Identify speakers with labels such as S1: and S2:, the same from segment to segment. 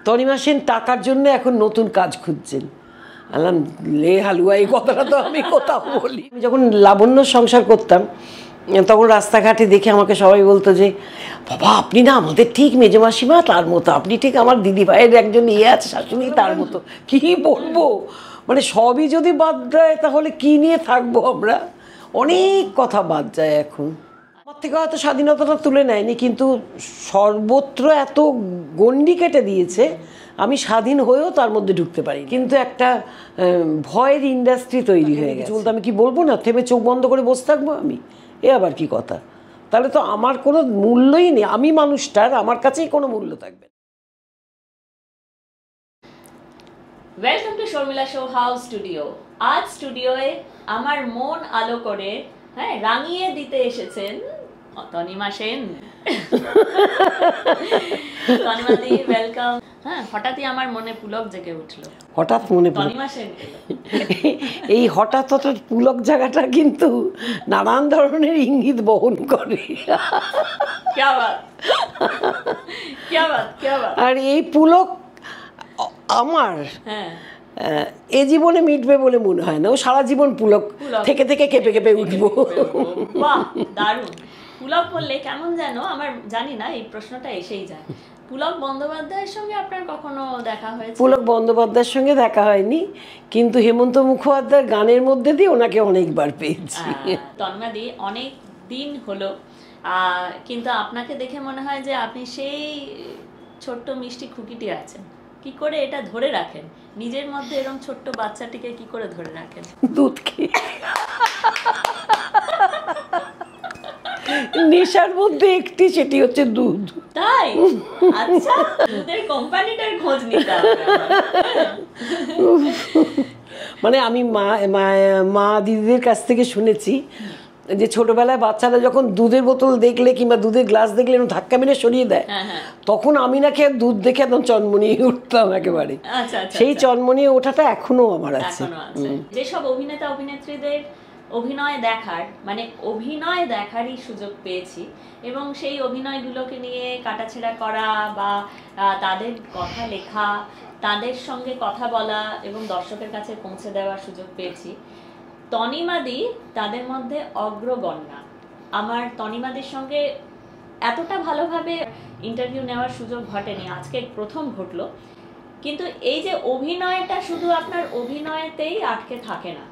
S1: তনিমা সেন টাকার জন্য এখন নতুন কাজ খুঁজছেন। আলাম লে হালুয়া, এই কথাটা তো আমি কোথাও বলি। যখন লাবণ্য সংসার করতাম তখন রাস্তাঘাটে দেখে আমাকে সবাই বলতো যে বাবা আপনি না আমাদের ঠিক মেজমাসিমা তার মতো, আপনি ঠিক আমার দিদি ভাইয়ের একজন ইয়ে আছে শাশুড়ি তার মতো। কি বলবো, মানে সবই যদি বাদ দেয় তাহলে কি নিয়ে থাকবো আমরা। অনেক কথা বাদ যায় এখন। আমার থেকে হয়তো স্বাধীনতাটা তুলে নেয়নি, কিন্তু সর্বত্র এত গণ্ডি কেটে দিয়েছে আমি স্বাধীন হয়েও তার মধ্যে ঢুকতে পারি। কিন্তু একটা ভয়ের ইন্ডাস্ট্রি তৈরি হয়ে গেছে। বলতে আমি কি বলবো না, থেমে চোখ বন্ধ করে বসে থাকবো আমি? এ আবার কি কথা? তাহলে তো আমার কোনো মূল্যই নেই, আমি মানুষটার আমার কাছেই কোনো মূল্য থাকবে না।
S2: Welcome to Sharmila show house studio. আজ স্টুডিওয়ে আমার মন আলো করে রাঙিয়ে দিতে এসেছেন তনিমা সেন। তনিমা দি ওয়েলকাম। হঠাৎই আমার মনে পুলক জেগে উঠলো।
S1: হঠাৎ মনে
S2: তনিমা সেন
S1: এই হঠাৎ হঠাৎ পুলক জায়গাটা কিন্তু নানান ধরনের ইঙ্গিত বহন করে।
S2: क्या बात, क्या बात, क्या बात।
S1: আর এই পুলক আমার এ জীবনে মিটবে বলে মনে হয় না। ও সারা জীবন পুলক থেকে থেকে কেঁপে কেঁপে উঠবো।
S2: বাহ, দারুণ। পুলক বললে কেমন যেন আমার জানি না, এই প্রশ্নটা এসেই যায়। পুলক বন্দ্যোপাধ্যায়ের সঙ্গে আপনার কখনো দেখা হয়েছে?
S1: পুলক বন্দ্যোপাধ্যায়ের সঙ্গে দেখা হয়নি, কিন্তু হেমন্ত মুখোপাধ্যায়ের গানের মধ্যে দিয়ে ওনাকে অনেকবার পেয়েছি।
S2: তন্মা দি অনেক দিন হলো, কিন্তু আপনাকে দেখে মনে হয় যে আপনি সেই ছোট্ট মিষ্টি খুকিটি আছেন। কি করে এটা ধরে রাখেন নিজের মধ্যে, এরকম ছোট্ট বাচ্চাটিকে কি করে ধরে রাখেন?
S1: দুধ খেয়ে। নেশার মধ্যে একটি, সেটি হচ্ছে দুধ।
S2: তাই? আচ্ছা, দুধের কোম্পানিটার খোঁজ নিতে হবে।
S1: মানে আমি মা দিদিদের কাছ থেকে শুনেছি যে ছোটবেলায় বাচ্চারা যখন দুধের বোতল দেখলে কিংবা দুধের গ্লাস দেখলে ধাক্কা মেরে সরিয়ে দেয়, তখন আমি নাকি দুধ দেখে একদম চনমনিয়ে উঠতাম একেবারে। সেই চনমনিয়ে ওঠাটা এখনো আমার আছে।
S2: যেসব অভিনেতা অভিনেত্রীদের অভিনয় দেখার, মানে অভিনয় দেখারই সুযোগ পেয়েছি এবং সেই অভিনয়গুলোকে নিয়ে কাটাছেঁড়া করা বা তাদের কথা লেখা, তাদের সঙ্গে কথা বলা এবং দর্শকের কাছে পৌঁছে দেওয়ার সুযোগ পেয়েছি, তনিমাদি তাদের মধ্যে অগ্রগণ্যা। আমার তনিমাদির সঙ্গে এতটা ভালোভাবে ইন্টারভিউ নেওয়ার সুযোগ ঘটেনি, আজকে প্রথম ঘটলো। কিন্তু এই যে অভিনয়টা শুধু আপনার অভিনয়তেই আটকে থাকে না,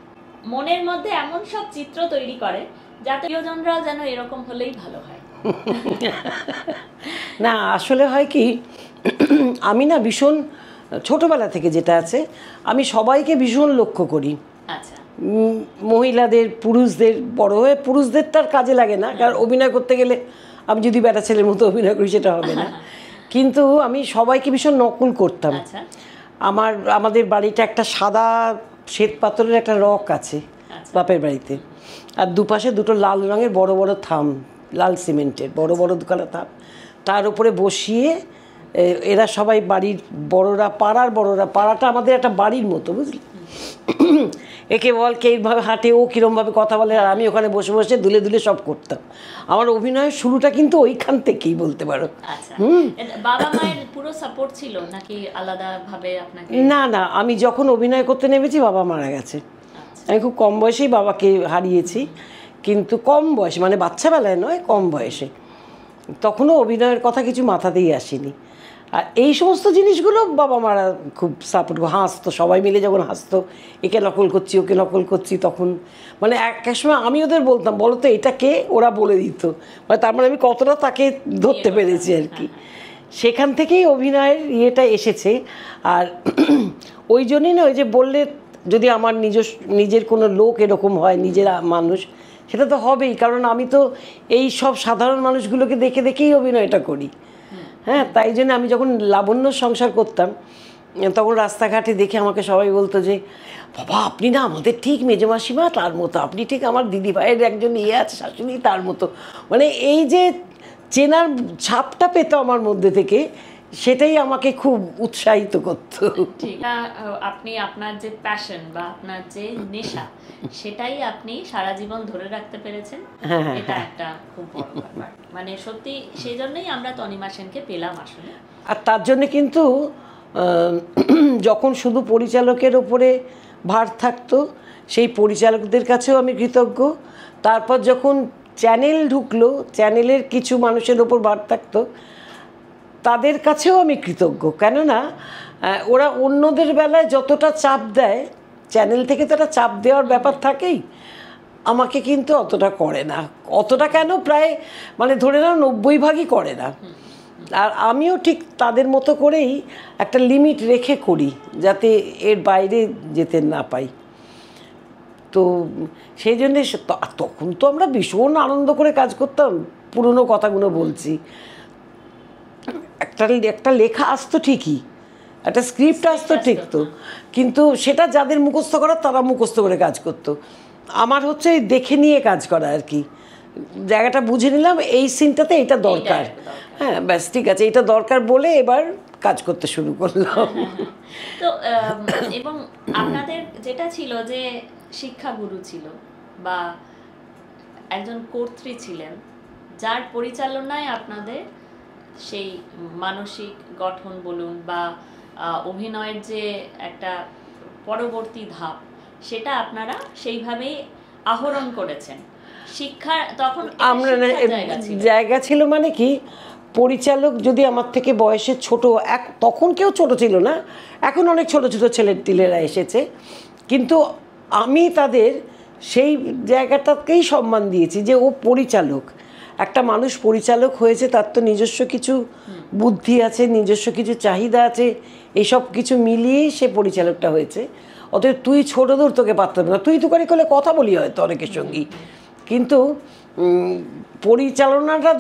S2: মনের মধ্যে এমন সব চিত্র তৈরি করে যাতে প্রিয়জনরাও যেন এরকম হলেই ভালো হয়।
S1: না আসলে হয় কি, আমি না ভীষণ ছোটবেলা থেকে যেটা আছে, আমি সবাইকে ভীষণ লক্ষ্য করি।
S2: আচ্ছা,
S1: মহিলাদের, পুরুষদের, বড় হয়ে পুরুষদের তার কাজে লাগে না, কারণ অভিনয় করতে গেলে আমি যদি বেটা ছেলের মতো অভিনয় করি সেটা হবে না। কিন্তু আমি সবাইকে ভীষণ নকল করতাম। আমাদের বাড়িটা একটা সাদা শ্বেত পাথরের একটা রক আছে বাপের বাড়িতে, আর দুপাশে দুটো লাল রঙের বড় বড় থাম, লাল সিমেন্টের বড় বড় দুখানা থাম, তার উপরে বসিয়ে এরা সবাই বাড়ির বড়রা, পাড়ার বড়রা, পাড়াটা আমাদের একটা বাড়ির মতো, বুঝলি। একে বল কেভাবে হাঁটে, ও কীরমভাবে কথা বলে, আর আমি ওখানে বসে বসে দুলে দুলে সব করতাম। আমার অভিনয়ের শুরুটা কিন্তু ওইখান থেকেই বলতে পারো।
S2: বাবা মায়ের পুরো সাপোর্ট ছিল নাকি আলাদাভাবে আপনাকে?
S1: না না, আমি যখন অভিনয় করতে নেমেছি বাবা মারা গেছে। আমি খুব কম বয়সেই বাবাকে হারিয়েছি, কিন্তু কম বয়সে মানে বাচ্চাবেলায় নয়, কম বয়সে। তখনও অভিনয়ের কথা কিছু মাথাতেই আসেনি। আর এই সমস্ত জিনিসগুলো বাবা মারা খুব সাপোর্ট, হাসতো, সবাই মিলে যখন হাসতো, একে নকল করছি ওকে নকল করছি, তখন মানে এক সময় আমি ওদের বলতাম বলো তো এটা কে, ওরা বলে দিত, মানে তার মানে আমি কতটা তাকে ধরতে পেরেছি আর কি। সেখান থেকেই অভিনয়ের ইয়েটা এসেছে। আর ওই জন্যই না, ওই যে বললে যদি আমার নিজের কোনো লোক এরকম হয়, নিজের মানুষ, সেটা তো হবেই, কারণ আমি তো এই সব সাধারণ মানুষগুলোকে দেখে দেখেই অভিনয়টা করি। তাই জন্য আমি যখন লাবণ্য সংসার করতাম তখন রাস্তাঘাটে দেখে আমাকে সবাই বলতো যে বাবা আপনি না আমাদের ঠিক মেজমাসিমা তার মতো, আপনি ঠিক আমার দিদি ভাইয়ের একজন ইয়ে আছে শাশুড়ি তার মতো। মানে এই যে চেনার ছাপটা পেত আমার মধ্যে থেকে, সেটাই আমাকে খুব উৎসাহিত করতো।
S2: ঠিক, আপনি আপনার যে প্যাশন বা আপনার যে নেশা, সেটাই আপনি সারা জীবন ধরে রাখতে পেরেছেন, এটা একটা খুব বড় ব্যাপার। মানে সত্যি সেই জন্যই আমরা তনিমা সেনকে পেলাম আসলে।
S1: আর তার জন্যে কিন্তু যখন শুধু পরিচালকের ওপরে ভার থাকতো সেই পরিচালকদের কাছেও আমি কৃতজ্ঞ। তারপর যখন চ্যানেল ঢুকলো, চ্যানেলের কিছু মানুষের ওপর ভার থাকতো, তাদের কাছেও আমি কৃতজ্ঞ। কেননা ওরা অন্যদের বেলায় যতটা চাপ দেয়, চ্যানেল থেকে তো একটা চাপ দেওয়ার ব্যাপার থাকেই, আমাকে কিন্তু অতটা করে না। অতটা কেন, প্রায় মানে ধরে নাও 90% করে না। আর আমিও ঠিক তাদের মতো করেই একটা লিমিট রেখে করি, যাতে এর বাইরে যেতে না পাই। তো সেই জন্যে তখন তো আমরা ভীষণ আনন্দ করে কাজ করতাম। পুরনো কথাগুলো বলছি, একটা লেখা আসতো ঠিকই, একটা স্ক্রিপ্ট আসতো ঠিক তো, কিন্তু সেটা যাদের মুখস্থ করার তারা মুখস্থ করে কাজ করতো। আমার হচ্ছে দেখে নিয়ে কাজ করা আর কি, জায়গাটা বুঝে নিলাম এই সিনটাতে এইটা দরকার, হ্যাঁ ব্যাস ঠিক আছে, এটা দরকার বলে এবার কাজ করতে শুরু করলাম।
S2: তো এবং আপনাদের যেটা ছিল যে শিক্ষাগুরু ছিল বা একজন কর্ত্রী ছিলেন, যার পরিচালনায় আপনাদের সেই মানসিক গঠন বলুন বা অভিনয়ের যে একটা পরবর্তী ধাপ, সেটা আপনারা সেইভাবেই আহরণ করেছেন। শিক্ষা তখন
S1: আমরা জায়গা ছিল মানে কি, পরিচালক যদি আমার থেকে বয়সে ছোট, তখন কেউ ছোট ছিল না, এখন অনেক ছোট ছোট ছেলেটিলেরা এসেছে, কিন্তু আমি তাদের সেই জায়গাটাকেই সম্মান দিয়েছি যে ও পরিচালক। একটা মানুষ পরিচালক হয়েছে, তার তো নিজস্ব কিছু বুদ্ধি আছে, নিজস্ব কিছু চাহিদা আছে, এইসব কিছু মিলিয়েই সে পরিচালকটা হয়েছে। অতএব তুই ছোট দূর, তোকে পারতাম না, তুই তুকারি করলে কথা বলি হয়তো অনেকের সঙ্গেই, কিন্তু পরিচালনাটা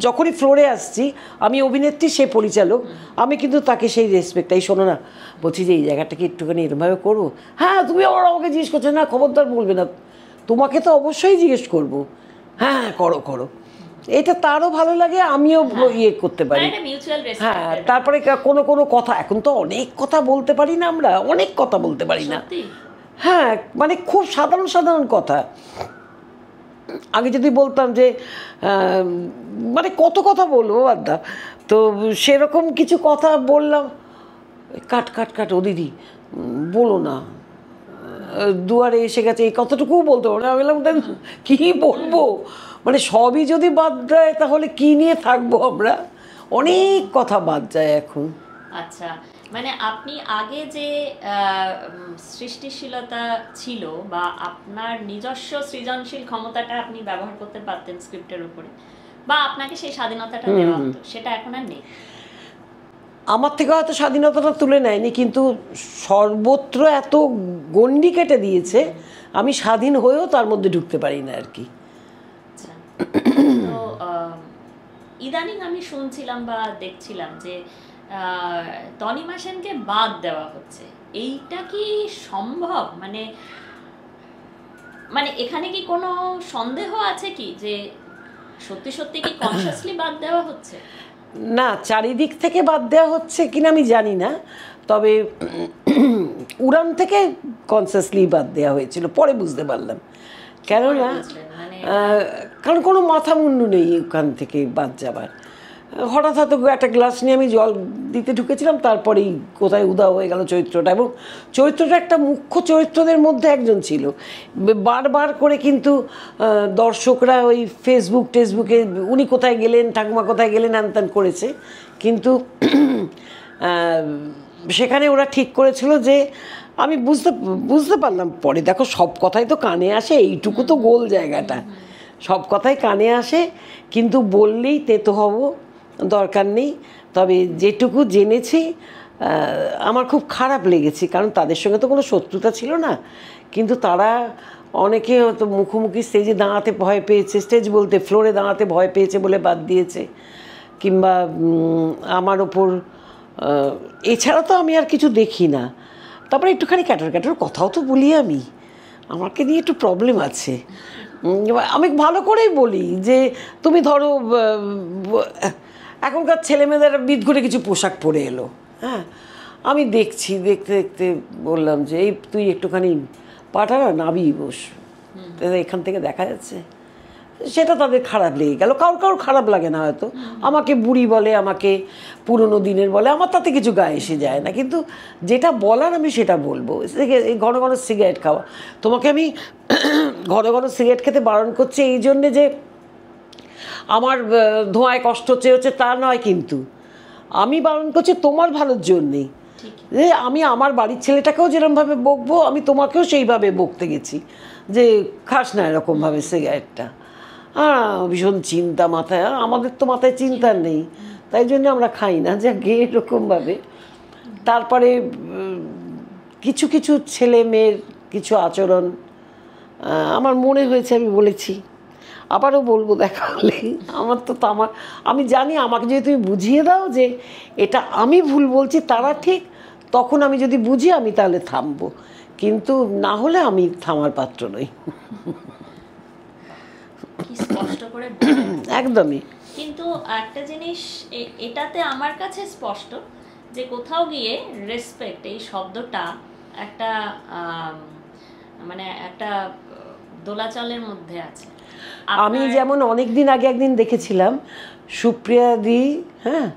S1: যখনই ফ্লোরে আসছি, আমি অভিনেত্রী, সে পরিচালক, আমি কিন্তু তাকে সেই রেসপেক্ট, এই শোনো না বলছি যে এই জায়গাটাকে একটুখানি এরমভাবে করো, হ্যাঁ তুমি আবার আমাকে জিজ্ঞেস করছো, না খবরদার বলবে না, তোমাকে তো অবশ্যই জিজ্ঞেস করবো, হ্যাঁ করো করো, এটা তারও ভালো লাগে, আমিও ইয়ে করতে পারি। হ্যাঁ, তারপরে কোনো কথা, এখন তো অনেক কথা বলতে পারি না, আমরা অনেক কথা বলতে পারি না, হ্যাঁ মানে খুব সাধারণ সাধারণ কথা। আগে যদি বলতাম যে মানে কত কথা বলবো বাদা, তো সেরকম কিছু কথা বললাম, কাট কাট কাট, ও দিদি বলো না, দুয়ারে এসে গেছে, এই কতটুকুও বলতে পারবো না। আমি বললাম কী বলবো, মানে সবই যদি বাদ দেয় তাহলে কি নিয়ে থাকবো আমরা, অনেক কথা বাদ যায় এখন।
S2: আচ্ছা, মানে আপনি আগে যে সৃষ্টিশীলতা ছিল বা আপনার নিজস্ব সৃজনশীল ক্ষমতাটা আপনি ব্যবহার করতে পারতেন স্ক্রিপ্টের উপরে, বা আপনাকে সেই স্বাধীনতাটা দেওয়া হতো, সেটা এখন আর নেই।
S1: আমার থেকে হয়তো স্বাধীনতাটা তুলে নেয়নি, কিন্তু সর্বত্র এত গণ্ডি কেটে দিয়েছে, আমি স্বাধীন হয়েও তার মধ্যে ঢুকতে পারি না আর কি।
S2: তো ইদানিং আমি শুনছিলাম বা দেখছিলাম যে তনিমা সেনকে বাদ দেওয়া হচ্ছে, এইটা কি সম্ভব? মানে এখানে কি কোনো সন্দেহ আছে কি যে সত্যি সত্যি কি কনসিয়াসলি বাদ দেওয়া হচ্ছে?
S1: না, চারিদিক থেকে বাদ দেওয়া হচ্ছে কিনা আমি জানি না, তবে উড়ান থেকে কনসিয়াসলি বাদ দেওয়া হয়েছিল, পরে বুঝতে পারলাম। কেননা কারণ কোনো মাথা মুন্ডু নেই ওখান থেকে বাদ যাবার। হঠাৎ হয়তো একটা গ্লাস নিয়ে আমি জল দিতে ঢুকেছিলাম, তারপরেই কোথায় উধাও হয়ে গেল চরিত্রটা, এবং চরিত্রটা একটা মুখ্য চরিত্রদের মধ্যে একজন ছিল। বারবার করে কিন্তু দর্শকরা ওই ফেসবুকে উনি কোথায় গেলেন, ঠাকুমা কোথায় গেলেন, হ্যান করেছে, কিন্তু সেখানে ওরা ঠিক করেছিল যে, আমি বুঝতে পারলাম পরে, দেখো সব কথাই তো কানে আসে, এইটুকু তো গোল জায়গাটা, সব কথাই কানে আসে, কিন্তু বললেই তেতো হব, দরকার নেই। তবে যেটুকু জেনেছি আমার খুব খারাপ লেগেছে, কারণ তাদের সঙ্গে তো কোনো শত্রুতা ছিল না, কিন্তু তারা অনেকে হয়তো মুখোমুখি স্টেজে দাঁড়াতে ভয় পেয়েছে, স্টেজ বলতে ফ্লোরে দাঁড়াতে ভয় পেয়েছে বলে বাদ দিয়েছে, কিংবা আমার ওপর, এছাড়া তো আমি আর কিছু দেখি না। তারপরে একটুখানি ক্যাটার কথাও তো বলি, আমাকে নিয়ে একটু প্রবলেম আছে, আমি ভালো করেই বলি যে তুমি ধরো এখনকার ছেলেমেয়েদের বিদঘুটে কিছু পোশাক পরে এলো, হ্যাঁ আমি দেখতে দেখতে বললাম যে এই তুই একটুখানি পাটা না নাবি বস, এখান থেকে দেখা যাচ্ছে, সেটা তাদের খারাপ লেগে গেল। কারোর কারোর খারাপ লাগে না হয়তো, আমাকে বুড়ি বলে, আমাকে পুরনো দিনের বলে, আমার তাতে কিছু গায়ে এসে যায় না, কিন্তু যেটা বলার আমি সেটা বলবো। এই ঘন ঘন সিগারেট খাওয়া, তোমাকে আমি ঘন ঘন সিগারেট খেতে বারণ করছি এই জন্যে যে আমার ধোঁয়ায় কষ্ট হচ্ছে তা নয়, কিন্তু আমি বারণ করছি তোমার ভালোর জন্যেই। যে আমি আমার বাড়ির ছেলেটাকেও যেরকমভাবে বকবো, আমি তোমাকেও সেইভাবে বকতে গেছি যে খাস না এরকমভাবে সিগারেটটা। ভীষণ চিন্তা মাথায়, আর আমাদের তো মাথায় চিন্তা নেই, তাই জন্য আমরা খাই না, যে গে এরকমভাবে। তারপরে কিছু কিছু ছেলে মেয়ের কিছু আচরণ আমার মনে হয়েছে, আমি বলেছি, আবারও বলবো দেখা হলে। আমার তো আমি জানি আমাকে যদি তুমি বুঝিয়ে দাও যে এটা আমি ভুল বলছি, তারা ঠিক, তখন আমি যদি বুঝি আমি তাহলে থামবো, কিন্তু না হলে আমি থামার পাত্র নই।
S2: স্পষ্ট করে
S1: একদমই।
S2: কিন্তু একটা জিনিস এটাতে আমার কাছে স্পষ্ট যে কোথাও গিয়ে রেসপেক্ট এই শব্দটা একটা মানে একটা দোলাচলের মধ্যে আছে।
S1: আমি যেমন অনেকদিন আগে একদিন দেখেছিলাম সুপ্রিয়া দি, হ্যাঁ,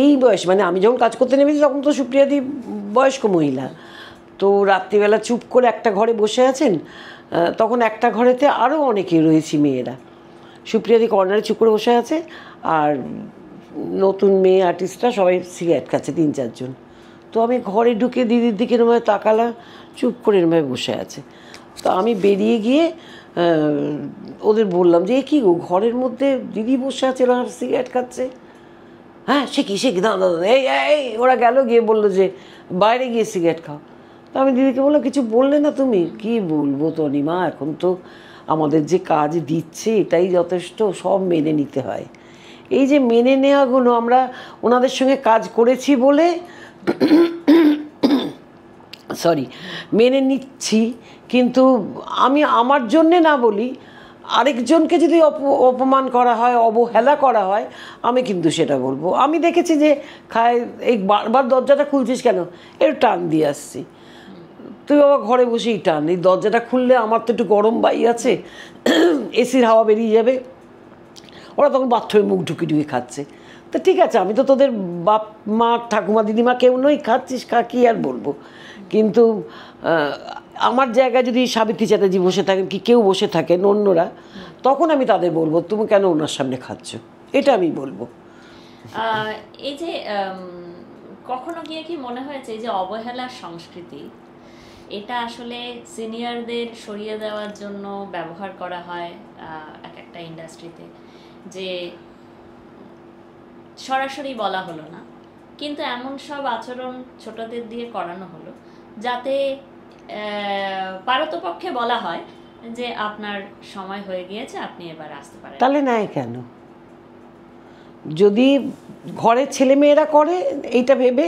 S1: এই বয়স, মানে আমি যখন কাজ করতে নেমেছি তখন তো সুপ্রিয়া দি বয়স্ক মহিলা, তো রাত্রিবেলা চুপ করে একটা ঘরে বসে আছেন, তখন একটা ঘরেতে আরও অনেকে রয়েছি মেয়েরা, সুপ্রিয়া দি কর্নারে চুপ করে বসে আছে, আর নতুন মেয়ে আর্টিস্টরা সবাই সিগারেট খাচ্ছে 3-4 জন। তো আমি ঘরে ঢুকে দিদির দিকে এরমভাবে তাকালাম, চুপ করে এরমভাবে বসে আছে। তো আমি বেরিয়ে গিয়ে ওদের বললাম যে এ কী গো, ঘরের মধ্যে দিদি বসে আছে, ওরা সিগারেট খাচ্ছে। হ্যাঁ, সে কি দাঁড়া, এই ওরা গেল, গিয়ে বললো যে বাইরে গিয়ে সিগারেট খাও। তো আমি দিদিকে বললাম কিছু বললে না তুমি? কি বলবো তনিমা, এখন তো আমাদের যে কাজ দিচ্ছে এটাই যথেষ্ট, সব মেনে নিতে হয়। এই যে মেনে নেওয়াগুলো, আমরা ওনাদের সঙ্গে কাজ করেছি বলে মেনে নিচ্ছি, কিন্তু আমি আমার জন্যে না বলি, আরেকজনকে যদি অপমান করা হয়, অবহেলা করা হয়, আমি কিন্তু সেটা বলবো। আমি দেখেছি যে খায়, এই বারবার দরজাটা খুলছিস কেন, একটু টান দিয়ে আসছি, তুই বাবা ঘরে বসেই টান, এই দরজাটা খুললে আমার তো একটু গরম বাই আছে, এসির হাওয়া বেরিয়ে যাবে। ওরা তখন বাথরুমে মুখ ঢুকি ঢুকি খাচ্ছে। তো ঠিক আছে, আমি তো তোদের বাপ মা ঠাকুমা দিদিমা কেউ নই, খাচ্ছিস খা, কী আর বলবো। কিন্তু আমার জায়গায় যদি সাবিত্রী চ্যাটার্জি বসে থাকেন, কি কেউ বসে থাকেন অন্যরা, তখন আমি তাদের বলবো তুমি কেন ওনার সামনে খাচ্ছ, এটা আমি বলবো।
S2: এই যে কখনো গিয়ে কি মনে হয়েছে যে অবহেলার সংস্কৃতি, এটা আসলে সিনিয়রদের সরিয়ে দেওয়ার জন্য ব্যবহার করা হয় এক একটা ইন্ডাস্ট্রিতে, যে সরাসরি বলা হলো না কিন্তু এমন সব আচরণ ছোটদের দিয়ে করানো হলো যাতে পারতপক্ষে বলা হয় যে আপনার সময় হয়ে গিয়েছে, আপনি এবার আসতে পারেন।
S1: তাহলে নেয় কেন? যদি ঘরের ছেলে মেয়েরা করে এইটা ভেবে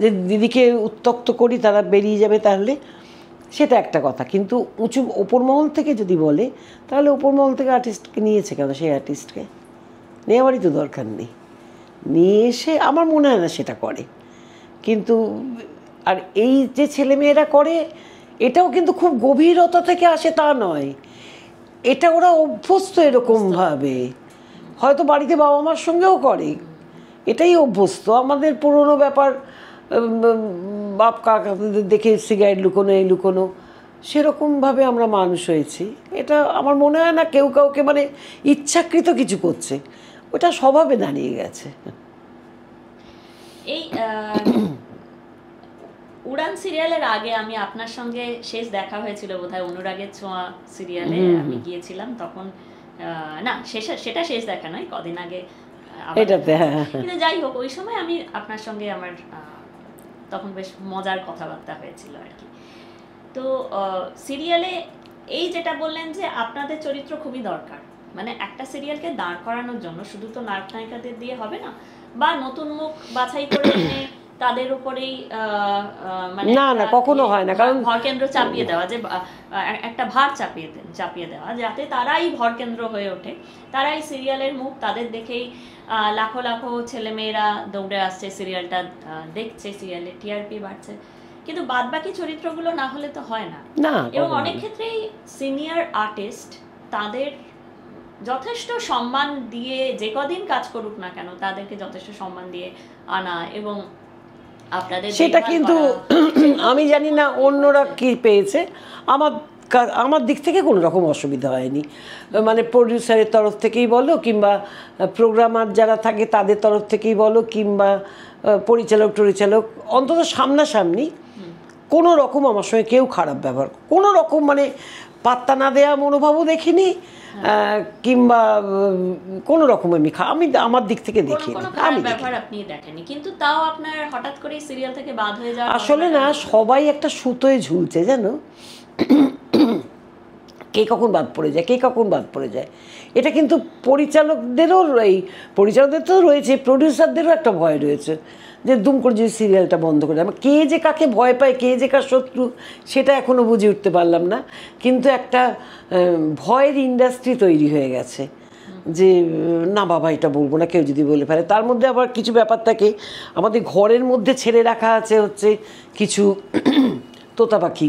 S1: যে দিদিকে উত্ত্যক্ত করি, তারা বেরিয়ে যাবে, তাহলে সেটা একটা কথা। কিন্তু উঁচু ওপর মহল থেকে যদি বলে, তাহলে ওপর মহল থেকে আর্টিস্টকে নিয়েছে কেন? সেই আর্টিস্টকে নেওয়ারই তো দরকার নেই। নিয়ে এসে আমার মনে হয় না সেটা করে। কিন্তু আর এই যে ছেলেমেয়েরা করে, এটাও কিন্তু খুব গভীরতা থেকে আসে তা নয়, এটা ওরা অভ্যস্ত এরকমভাবে, হয়তো বাড়িতে বাবা মার সঙ্গেও করে, এটাই অভ্যস্ত। আমাদের পুরনো ব্যাপার, বাপ কাকাদের দেখে সিগারেট লুকোনো, এই লুকোনো, সেরকমভাবে আমরা মানুষ হয়েছি। এটা আমার মনে হয় না কেউ কাউকে মানে ইচ্ছাকৃত কিছু করছে, ওটা স্বভাবে দাঁড়িয়ে গেছে।
S2: এই উড়ান সিরিয়ালের আগে আমি আপনার সঙ্গে শেষ দেখা হয়েছিল বোধহয় অনুরাগের ছোঁয়া সিরিয়ালে, আমি গিয়েছিলাম তখন। না, সেটা শেষ দেখা নয়, কদিন আগে
S1: এটাতে।
S2: কিন্তু যাই হোক, ওই সময় আমি আপনার সঙ্গে আমার তখন বেশ মজার কথাবার্তা হয়েছিল আর কি। তো সিরিয়ালে এই যেটা বললেন যে আপনাদের চরিত্র খুবই দরকার, মানে একটা সিরিয়ালকে দাঁড় করানোর জন্য শুধু তো নায়ক নায়িকাদের দিয়ে হবে না, বা নতুন মুখ বাছাই করে এনে তাদের উপরেই মানে
S1: না না, কখনো হয় না, কারণ
S2: ভরকেন্দ্র চাপিয়ে দেওয়া, যে একটা ভার চাপিয়ে দেওয়া, যাতে তারাই ভরকেন্দ্র হয়ে ওঠে, তারাই সিরিয়ালের মুখ, তাদের দেখেই লাখো লাখো ছেলেমেয়েরা দৌড়ে আসছে, সিরিয়ালটা দেখছে, সিরিয়ালে টিআরপি বাড়ছে। কিন্তু বাদবাকি চরিত্রগুলো না হলে তো হয় না। এবং অনেক ক্ষেত্রেই সিনিয়র আর্টিস্ট তাদের যথেষ্ট সম্মান দিয়ে যে কদিন কাজ করুক না কেন তাদেরকে যথেষ্ট সম্মান দিয়ে আনা এবং আপনাদের
S1: সেটা কিন্তু আমি জানি না অন্যরা কি পেয়েছে, আমার দিক থেকে কোনো রকম অসুবিধা হয়নি। মানে প্রডিউসারের তরফ থেকেই বলো কিংবা প্রোগ্রামার যারা থাকে তাদের তরফ থেকেই বলো কিংবা পরিচালক অন্তত সামনাসামনি কোনো রকম আমার সঙ্গে কেউ খারাপ ব্যবহার, কোনো রকম মানে পাত্তা না দেওয়া মনোভাবও দেখিনি, কিংবা কোনো রকম আমি আমার দিক থেকে দেখি
S2: আপনি দেখেননি। কিন্তু তাও আপনার হঠাৎ করে সিরিয়াল থেকে বাদ হয়ে যাওয়া,
S1: আসলে না সবাই একটা সুতোয় ঝুলছে জানো, কে কখন বাদ পড়ে যায় এটা কিন্তু পরিচালকদের তো রয়েছে, প্রডিউসারদেরও একটা ভয় রয়েছে যে দুম করে যদি সিরিয়ালটা বন্ধ করে দেয়। কে যে কাকে ভয় পায়, কে যে কার শত্রু, সেটা এখনও বুঝে উঠতে পারলাম না। কিন্তু একটা ভয়ের ইন্ডাস্ট্রি তৈরি হয়ে গেছে যে না বাবা এটা বলবো না, কেউ যদি বলে ফেলে। তার মধ্যে আবার কিছু ব্যাপার থাকে, আমাদের ঘরের মধ্যে ছেড়ে রাখা আছে হচ্ছে কিছু তোতা পাখি।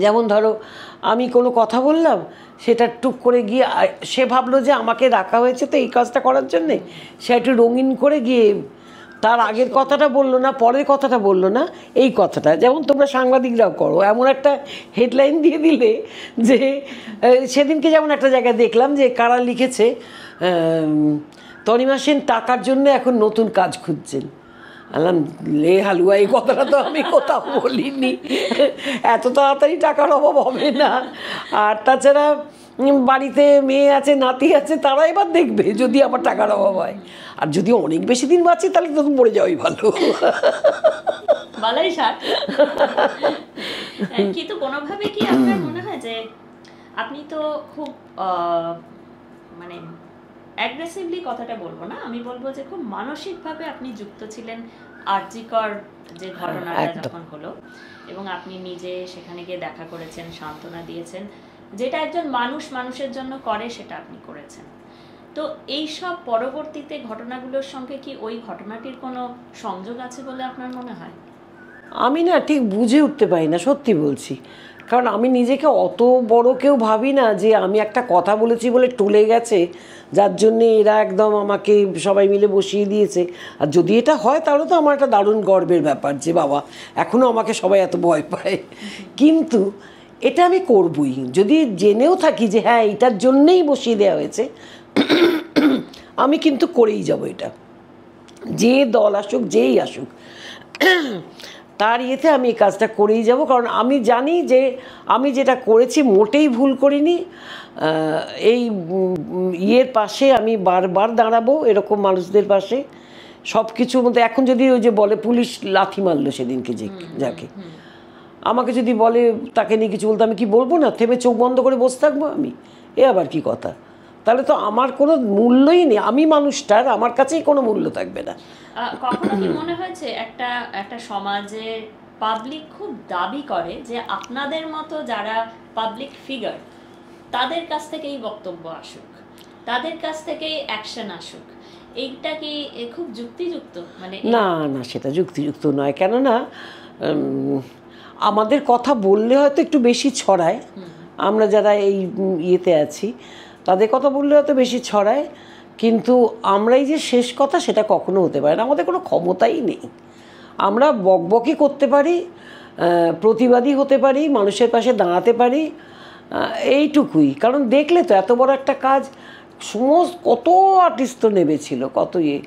S1: যেমন ধরো আমি কোনো কথা বললাম, সেটা টুক করে গিয়ে সে ভাবলো যে আমাকে রাখা হয়েছে তো এই কাজটা করার জন্যে, সে একটু রঙিন করে গিয়ে তার আগের কথাটা বললো না, পরের কথাটা বললো না, এই কথাটা। যেমন তোমরা সাংবাদিকরাও করো, এমন একটা হেডলাইন দিয়ে দিলে যে সেদিনকে যেমন একটা জায়গায় দেখলাম যে কারা লিখেছে তনিমা সেন টাকার জন্য এখন নতুন কাজ খুঁজছেন। আলাম লে হালুয়া, এই কথাটা তো আমি কোথাও বলিনি, এত তাড়াতাড়ি টাকার অভাব হবে না। আর তাছাড়া বাড়িতে মেয়ে আছে, নাতি আছে, তারা এবার দেখবে যদি আমার টাকার অভাব হয়। আর যদি অনেক বেশি দিন বাঁচি তাহলে তো মরে যাওয়াই ভালো।
S2: বালাই ষাট। কিন্তু কোনোভাবে কি আপনার মনে হয় যে আপনি তো খুব মানে অ্যাগ্রেসিভলি কথাটা বলবো না, আমি বলবো যে খুব মানসিকভাবে আপনি যুক্ত ছিলেন আরজিকর যে ঘটনাটা যখন হলো, এবং আপনি নিজে সেখানে গিয়ে দেখা করেছেন, সান্ত্বনা দিয়েছেন, যেটা একজন মানুষের জন্য করে সেটা আপনি করেছেন। তো এইসব পরবর্তীতে ঘটনাগুলোর সঙ্গে কি ওই ঘটনাটির কোনো সংযোগ আছে বলে আপনার মনে হয়?
S1: আমি না ঠিক বুঝে উঠতে পারি না, সত্যি বলছি। কারণ আমি নিজেকে অত বড় কেউ ভাবি না যে আমি একটা কথা বলেছি বলে টলে গেছে, যার জন্যে এরা একদম আমাকে সবাই মিলে বসিয়ে দিয়েছে। আর যদি এটা হয় তাহলে তো আমার একটা দারুণ গর্বের ব্যাপার যে বাবা এখনও আমাকে সবাই এত ভয় পায়। কিন্তু এটা আমি করবই, যদি জেনেও থাকি যে হ্যাঁ এটার জন্যেই বসিয়ে দেওয়া হয়েছে, আমি কিন্তু করেই যাব এটা, যে দল আসুক যেই আসুক তার ইয়েতে আমি এই কাজটা করেই যাব। কারণ আমি জানি যে আমি যেটা করেছি মোটেই ভুল করিনি। এই ইয়ের পাশে আমি বারবার দাঁড়াবো, এরকম মানুষদের পাশে সব কিছুর মধ্যে। এখন যদি ওই যে বলে পুলিশ লাথি মারলো সেদিনকে যাকে, আমাকে যদি বলে তাকে নিয়ে কিছু বলতে, আমি কি বলবো না? থেমে চোখ বন্ধ করে বসে থাকবো আমি? এ আবার কি কথা? তাহলে তো আমার কোনো মূল্যই নেই, আমি মানুষটার আমার কাছেই কোনো মূল্য থাকবে না।
S2: কখনো কি মনে হয়েছে একটা সমাজে পাবলিক খুব দাবি করে যে আপনাদের মতো যারা পাবলিক ফিগার তাদের কাছ থেকেই বক্তব্য আসুক, তাদের কাছ থেকেই অ্যাকশন আসুক, এইটা কি খুব যুক্তিযুক্ত? মানে
S1: না না, সেটা যুক্তিযুক্ত নয়। কেননা আমাদের কথা বললে হয়তো একটু বেশি ছড়ায়, আমরা যারা এই ইয়েতে আছি তাদের কথা বললে হয়তো বেশি ছড়ায়, কিন্তু আমরাই যে শেষ কথা সেটা কখনো হতে পারে না। আমাদের কোনো ক্ষমতাই নেই। আমরা বকবকি করতে পারি, প্রতিবাদী হতে পারি, মানুষের পাশে দাঁড়াতে পারি, এইটুকুই। কারণ দেখলে তো এত বড় একটা কাজ, সমস্ত কত আর্টিস্ট তো নেমেছিল, কত ইয়ে।